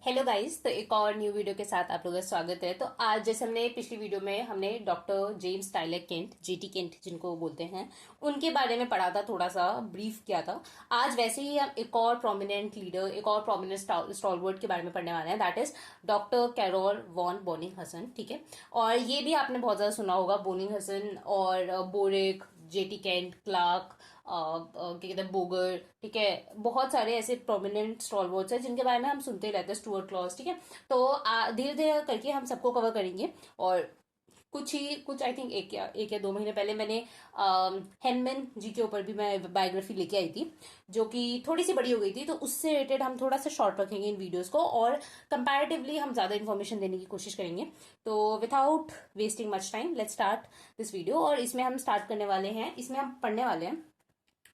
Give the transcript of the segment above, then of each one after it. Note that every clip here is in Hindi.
हेलो गाइस, तो एक और न्यू वीडियो के साथ आप लोगों का स्वागत है। तो आज जैसे हमने पिछली वीडियो में हमने doctor James Tyler Kent, GT Kent जिनको बोलते हैं, उनके बारे में पढ़ा था, थोड़ा सा ब्रीफ किया था। आज वैसे ही हम एक और प्रोमिनेंट लीडर, एक और प्रोमिनेंट स्टॉलवर्ड के बारे में पढ़ने वाले हैं, that is doctor Carol von Boenninghausen. ठीक है, और ये भी आपने बहुत ज्यादा सुना होगा, बोनिंग-हसन और बोरिक, जेटी केंट, क्लार्क, क्या कहते हैं, बोगर। ठीक है, बहुत सारे ऐसे प्रोमिनेंट स्टॉलवर्ड्स हैं जिनके बारे में हम सुनते रहते हैं, स्टुअर्ट क्लॉस। ठीक है, तो धीरे धीरे करके हम सबको कवर करेंगे। और कुछ आई थिंक एक या 2 महीने पहले मैंने हेनमैन जी के ऊपर भी मैं बायोग्राफी लेके आई थी, जो कि थोड़ी सी बड़ी हो गई थी, तो उससे रिलेटेड हम थोड़ा सा शॉर्ट रखेंगे इन वीडियोस को, और कंपैरेटिवली हम ज्यादा इन्फॉर्मेशन देने की कोशिश करेंगे। तो without wasting much time, let's start this video. और इसमें हम स्टार्ट करने वाले हैं, इसमें हम पढ़ने वाले हैं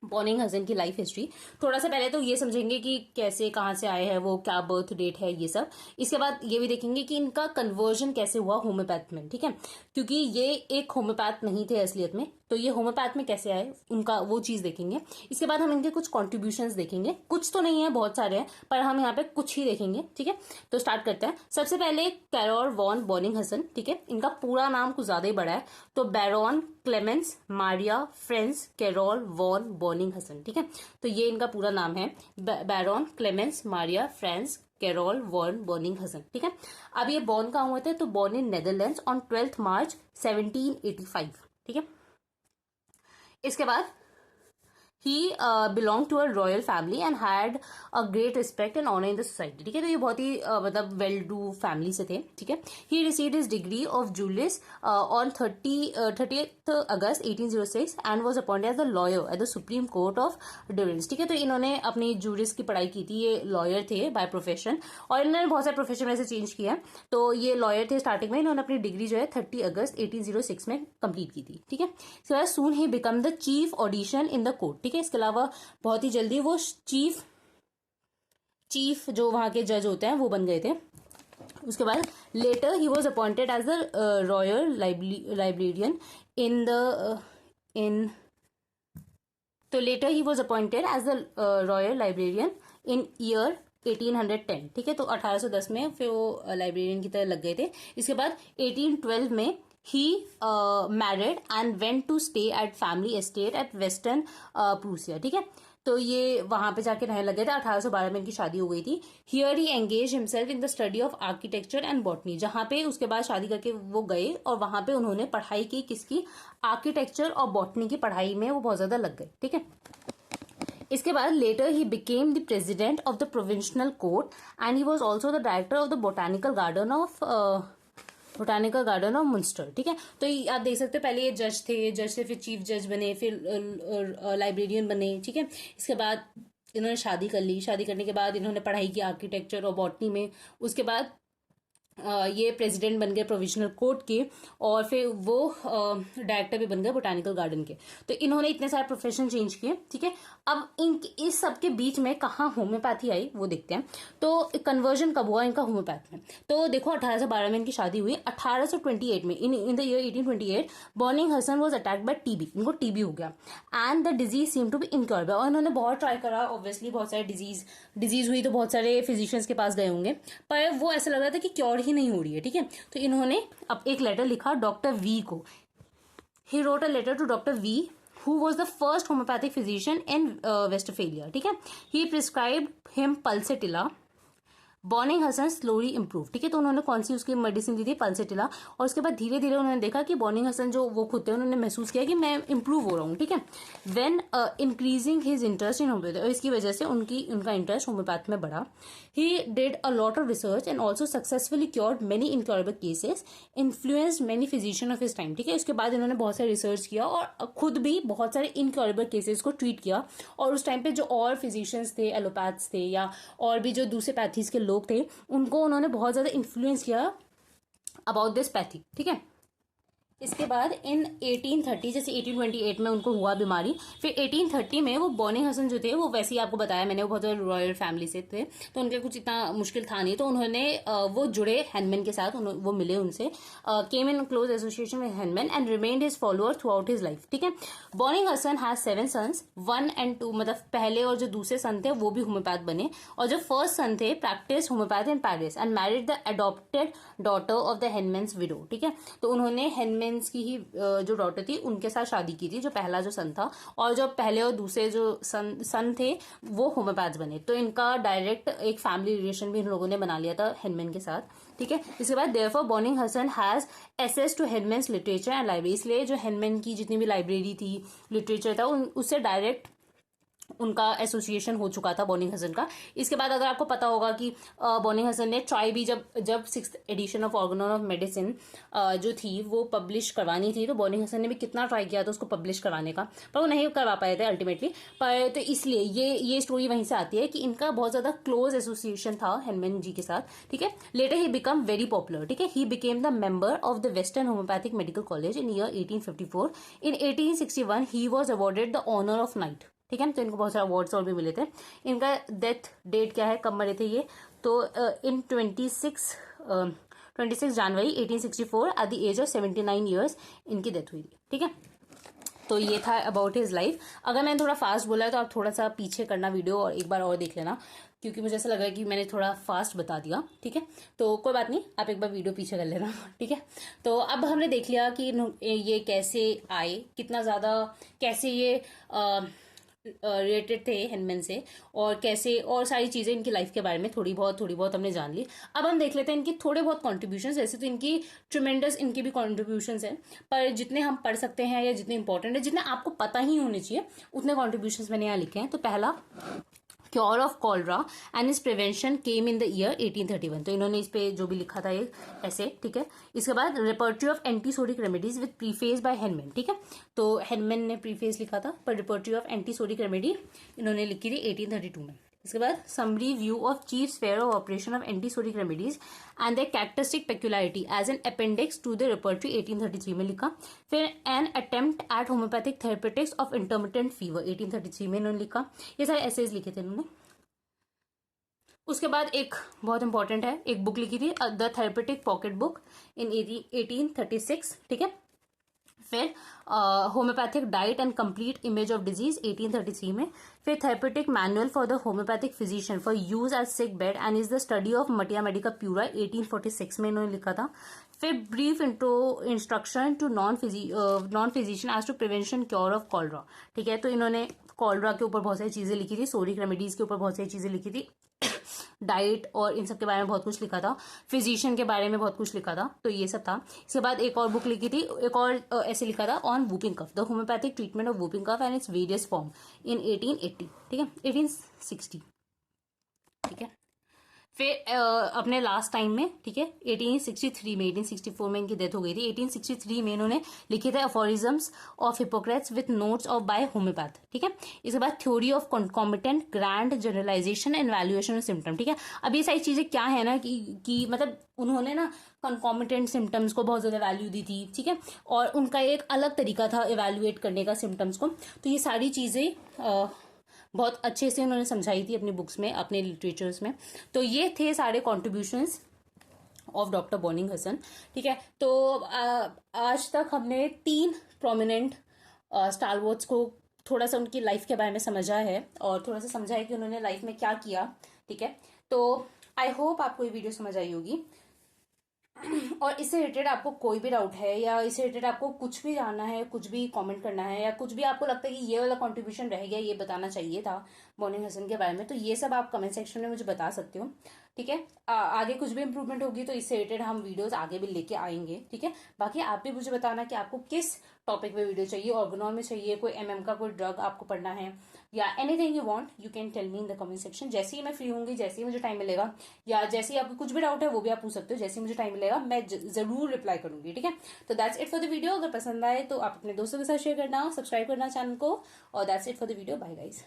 बोनिंग-हसन की लाइफ हिस्ट्री। थोड़ा सा पहले तो ये समझेंगे कि कैसे, कहाँ से आए हैं वो, क्या बर्थ डेट है, ये सब। इसके बाद ये भी देखेंगे कि इनका कन्वर्जन कैसे हुआ होम्योपैथ में। ठीक है, क्योंकि ये एक होम्योपैथ नहीं थे असलियत में, तो ये होम्योपैथ में कैसे आए उनका वो चीज देखेंगे। इसके बाद हम इनके कुछ कॉन्ट्रीब्यूशंस देखेंगे, कुछ तो नहीं है, बहुत सारे हैं, पर हम यहाँ पे कुछ ही देखेंगे। ठीक है, तो स्टार्ट करते हैं। सबसे पहले कैरोल वॉन बोनिंग-हसन। ठीक है, इनका पूरा नाम कुछ ज्यादा ही बड़ा है, तो Baron Clemens Maria Franz Carol von Boenninghausen. ठीक है, तो ये इनका पूरा नाम है, Baron Clemens Maria Franz Carol von Boenninghausen. ठीक है, अब ये बॉर्न कहाँ हुए थे, तो born in Netherlands on 12 March 1785। ठीक है, इसके बाद he belong to a royal family and had a great respect and honour in the society. ठीक है, तो ये बहुत ही मतलब वेल डू फैमिली से थे। ठीक है, he received his degree of Julius on 30th August 1806 and was appointed as a lawyer at the supreme court of Durance. ठीक है, तो इन्होंने अपनी जूरिस की पढ़ाई की थी, ये लॉयर थे बाय प्रोफेशन, और इन्होंने बहुत सारे प्रोफेशन में से चेंज किया। तो ये लॉयर थे स्टार्टिंग में, इन्होंने अपनी डिग्री जो है 30 अगस्त 1806 में कंप्लीट की थी। ठीक है, इसके बाद soon he become the chief audition in the court. ठीक है, इसके अलावा बहुत ही जल्दी वो चीफ जो वहां के जज होते हैं वो बन गए थे। उसके बाद later he was appointed as the royal librarian in the in तो later he was appointed as the royal librarian in year 1810। ठीक है, तो 1810 में फिर वो लाइब्रेरियन की तरह लग गए थे। इसके बाद 1812 में he married and went to stay at family estate at western Prussia. ठीक है, तो ये वहां पे जाके रहने लगे थे। 1812 में इनकी शादी हो गई थी। Here he engage himself in the study of architecture and botany, जहां पे उसके बाद शादी करके वो गए और वहां पे उन्होंने पढ़ाई की, किसकी, आर्किटेक्चर और बॉटनी की पढ़ाई में वो बहुत ज्यादा लग गए। ठीक है, इसके बाद later he became the president of the provincial court and he was also the director of the botanical garden of Munster. ठीक है, तो आप देख सकते हो, पहले ये जज से फिर चीफ जज बने, फिर लाइब्रेरियन बने। ठीक है, इसके बाद इन्होंने शादी कर ली, शादी करने के बाद इन्होंने पढ़ाई की आर्किटेक्चर और बॉटनी में। उसके बाद ये प्रेसिडेंट बन गए प्रोविजनल कोर्ट के, और फिर वो डायरेक्टर भी बन गए बोटानिकल गार्डन के। तो इन्होंने इतने सारे प्रोफेशन चेंज किए। ठीक है, अब इस सब के बीच में कहाँ होम्योपैथी आई वो देखते हैं। तो कन्वर्जन कब हुआ इनका होम्योपैथ में, तो देखो 1812 में इनकी शादी हुई। 1828 में in the year 1828 Boenninghausen was attacked by TB, इनको टीबी हो गया and the disease seem to be incurable. और इन्होंने बहुत ट्राई करा, ऑब्वियसली बहुत सारे डिजीज हुई, तो बहुत सारे फिजिशियंस के पास गए होंगे, पर वो ऐसा लग रहा था कि क्योर ही नहीं हो रही है। ठीक है, तो इन्होंने अब एक लेटर लिखा डॉक्टर वी को। He wrote a letter to doctor V who was the first homeopathic physician in Westphalia. ठीक है, he prescribed him pulsatilla. Boenninghausen slowly improve. ठीक है, तो उन्होंने कौन सी उसकी मेडिसिन दी थी, पल्सेटिला। और उसके बाद धीरे धीरे उन्होंने देखा कि बोनिंग-हसन जो वो खुद थे, उन्होंने महसूस किया कि मैं इम्प्रूव हो रहा हूँ। ठीक है, when increasing his interest in homeopathy, और इसकी वजह से उनका इंटरेस्ट होम्योपैथ में बढ़ा। He did a lot of research and also successfully cured many incurable cases, influenced many physician of his time. ठीक है, उसके बाद इन्होंने बहुत सारे रिसर्च किया और खुद भी बहुत सारे इनक्योरेबल केसेस को ट्रीट किया। और उस टाइम पे जो और फिजिशियंस थे, एलोपैथ्स थे, या और भी जो दूसरे पैथीज के लोग थे, उनको उन्होंने बहुत ज्यादा इन्फ्लुएंस किया अबाउट दिस पैथी। ठीक है, इसके बाद इन 1830, जैसे 1828 में उनको हुआ बीमारी, फिर 1830 में वो बॉनिंग हसन जो थे, वो वैसे ही आपको बताया मैंने, वो बहुत रॉयल फैमिली से थे, तो उनके कुछ इतना मुश्किल था नहीं, तो उन्होंने वो जुड़े हेनमैन के साथ, वो मिले उनसे, came in close association with Hahnemann and remained his follower throughout his life. ठीक है, Boenninghausen has 7 sons, 1 and 2, मतलब पहले और जो दूसरे सन थे वो भी होम्योपैथ बने, और जो फर्स्ट सन थे practice homeopath in Paris and married the adopted daughter of the Hahnemann's widow. ठीक है, तो उन्होंने हेनमैन्स की ही जो डॉटर थी उनके साथ शादी की थी, जो पहला जो सन था, और जो पहले और दूसरे जो सन थे वो होम्योपैथ बने, तो इनका डायरेक्ट एक फैमिली रिलेशन भी इन लोगों ने बना लिया था हेनमैन के साथ। ठीक है, इसके बाद therefore Boenninghausen has access to Hahnemann's literature and library, इसलिए जो हेनमैन की जितनी भी लाइब्रेरी थी, लिटरेचर था, उससे डायरेक्ट उनका एसोसिएशन हो चुका था बॉनिंग हसन का। इसके बाद अगर आपको पता होगा कि बॉनिंग हसन ने ट्राई भी, जब 6th edition of organon of medicine जो थी वो पब्लिश करवानी थी, तो बॉनिंग हसन ने भी कितना ट्राई किया था उसको पब्लिश करवाने का, पर वो नहीं करवा पाए थे अल्टीमेटली। पर तो इसलिए ये स्टोरी वहीं से आती है कि इनका बहुत ज्यादा क्लोज एसोसिएशन था हेनमैन जी के साथ। ठीक है, later he become very popular. ठीक है, he became the member of the Western Homeopathic Medical College in year 1854। In 1861 he was awarded the honour of knight. ठीक है, तो इनको बहुत सारे अवार्ड्स और भी मिले थे। इनका डेथ डेट क्या है, कब मरे थे ये, तो in 26 January 1864 at the age of 79 years इनकी डेथ हुई थी। ठीक है, तो ये था अबाउट हिज लाइफ। अगर मैंने थोड़ा फास्ट बोला है तो आप थोड़ा सा पीछे करना वीडियो और एक बार और देख लेना, क्योंकि मुझे ऐसा लग रहा है कि मैंने थोड़ा फास्ट बता दिया। ठीक है, तो कोई बात नहीं, आप एक बार वीडियो पीछे कर लेना। ठीक है, तो अब हमने देख लिया कि ये कैसे आए, कितना ज्यादा कैसे ये रिलेटेड थे हेनमैन से, और कैसे और सारी चीजें इनकी लाइफ के बारे में थोड़ी बहुत हमने जान ली। अब हम देख लेते हैं इनकी थोड़े बहुत कॉन्ट्रीब्यूशंस। वैसे तो इनकी ट्रिमेंडस इनकी भी कॉन्ट्रीब्यूशंस हैं, पर जितने हम पढ़ सकते हैं या जितने इंपॉर्टेंट है, जितने आपको पता ही होने चाहिए, उतने कॉन्ट्रीब्यूशंस मैंने यहाँ लिखे हैं। तो पहला, क्योर ऑफ कॉलरा एंड इस prevention came in the year 1831, तो इन्होंने इस पे जो भी लिखा था ये ऐसे। ठीक है, इसके बाद repertory of antipsoric remedies with preface by Hahnemann. ठीक है, तो हेनमैन ने प्रीफेस लिखा था, पर रिपर्टरी ऑफ एंटीसोडिक रेमेडी इन्होंने लिखी थी 1832 में। इसके बाद summary view of chief sphere of operation of antipsoric remedies and the characteristic peculiarity as an appendix to the repertory 1833 में लिखा। फिर an attempt at homeopathic therapeutics of intermittent fever 1833 में इन्होंने लिखा। ये सारे एसेज लिखे थे इन्होंने। उसके बाद एक बहुत इंपॉर्टेंट है, एक बुक लिखी थी the therapeutic pocket book in 1836। ठीक है, फिर homeopathic diet and complete image of disease 1833 में। फिर therapeutic manual for the homeopathic physician for use as sick bed and is the study of materia medica pura 1846 में इन्होंने लिखा था। फिर brief instruction to non physician as to prevention cure of cholera. ठीक है, तो इन्होंने कॉलरा के ऊपर बहुत सारी चीजें लिखी थी, सोरिक रेमेडीज के ऊपर बहुत सारी चीजें लिखी थी, डाइट और इन सब के बारे में बहुत कुछ लिखा था, फिजिशियन के बारे में बहुत कुछ लिखा था, तो ये सब था। इसके बाद एक और बुक लिखी थी, एक और ऐसे लिखा था on whooping cough, the homeopathic treatment of whooping cough and its various form in 1880। ठीक है, 1860। ठीक है, फिर अपने लास्ट टाइम में, ठीक है, 1863 में, 1864 में इनकी डेथ हो गई थी। 1863 में इन्होंने लिखे थे aphorisms of Hippocrates with notes of by homeopath. ठीक है, इसके बाद theory of concomitant grand generalization and valuation of symptom. ठीक है, अब ये सारी चीजें क्या है ना कि मतलब उन्होंने ना कॉम्बिटेंट सिम्टम्स को बहुत ज्यादा वैल्यू दी थी। ठीक है, और उनका एक अलग तरीका था इवेल्युएट करने का सिम्टम्स को, तो ये सारी चीजें बहुत अच्छे से उन्होंने समझाई थी अपनी बुक्स में, अपने लिटरेचर्स में। तो ये थे सारे कॉन्ट्रीब्यूशंस ऑफ डॉक्टर बॉनिंग हसन। ठीक है, तो आज तक हमने 3 प्रोमिनेंट स्टारवॉर्ड्स को थोड़ा सा उनकी लाइफ के बारे में समझा है, और थोड़ा सा समझा है कि उन्होंने लाइफ में क्या किया। ठीक है, तो आई होप आपको ये वीडियो समझ आई होगी। और इससे रिलेटेड आपको कोई भी डाउट है, या इससे रिलेटेड आपको कुछ भी जानना है, कुछ भी कमेंट करना है, या कुछ भी आपको लगता है कि ये वाला कंट्रीब्यूशन रह गया, ये बताना चाहिए था बॉनिंग हसन के बारे में, तो ये सब आप कमेंट सेक्शन में मुझे बता सकते हो। ठीक है, आगे कुछ भी इंप्रूवमेंट होगी तो इससे रिलेटेड हम वीडियोस आगे भी लेके आएंगे। ठीक है, बाकी आप भी मुझे बताना कि आपको किस टॉपिक पे वीडियो चाहिए, ऑर्गेनॉल में चाहिए, कोई एमएम का कोई ड्रग आपको पढ़ना है, या anything you want, you can tell me in the comment section. जैसे ही मैं फ्री होंगी, जैसे ही मुझे टाइम मिलेगा, या जैसे ही आपको कुछ भी डाउट है वो भी आप पूछ सकते हो, जैसे ही मुझे टाइम मिलेगा मैं जरूर रिप्लाई करूंगी। ठीक है, तो that's it for the video. अगर पसंद आए तो आप अपने दोस्तों के साथ शेयर करना, सब्सक्राइब करना चैनल को, और that's it for the video. Bye guys.